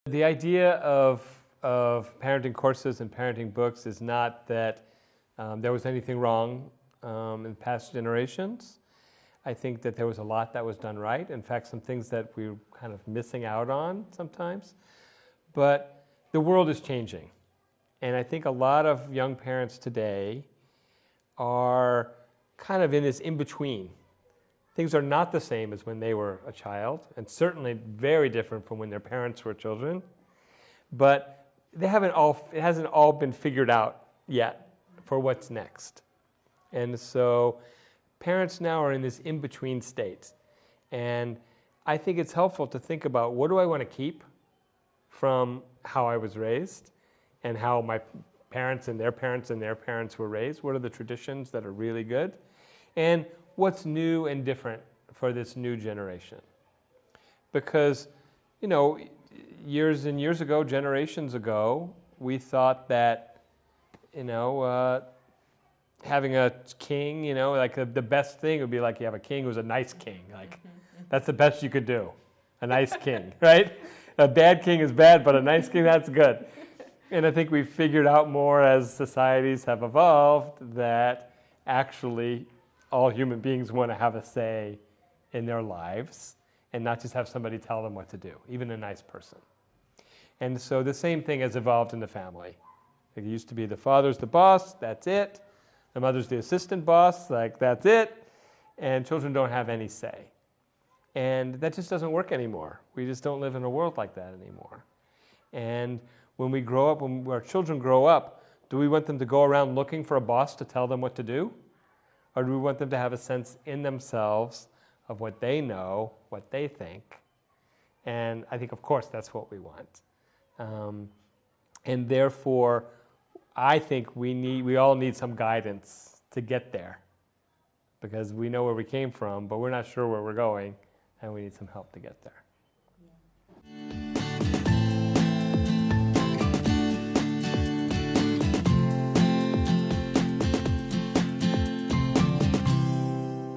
The idea of parenting courses and parenting books is not that there was anything wrong in past generations. I think that there was a lot that was done right. In fact, some things that we were kind of missing out on sometimes. But the world is changing. And I think a lot of young parents today are kind of in this in-between. Things are not the same as when they were a child, and certainly very different from when their parents were children. But it hasn't all been figured out yet for what's next. And so parents now are in this in-between state. And I think it's helpful to think about, what do I want to keep from how I was raised and how my parents and their parents and their parents were raised? What are the traditions that are really good? And what's new and different for this new generation? Because, you know, years and years ago, generations ago, we thought that, you know, having a king, you know, like the best thing would be like you have a king who's a nice king. Like, that's the best you could do, a nice king, right? A bad king is bad, but a nice king, that's good. And I think we've figured out more as societies have evolved that actually all human beings want to have a say in their lives and not just have somebody tell them what to do, even a nice person. And so the same thing has evolved in the family. It used to be the father's the boss, that's it. The mother's the assistant boss, like that's it. And children don't have any say. And that just doesn't work anymore. We just don't live in a world like that anymore. And when we grow up, when our children grow up, do we want them to go around looking for a boss to tell them what to do? Or do we want them to have a sense in themselves of what they know, what they think? And I think, of course, that's what we want. And therefore, I think we all need some guidance to get there. Because we know where we came from, but we're not sure where we're going, and we need some help to get there.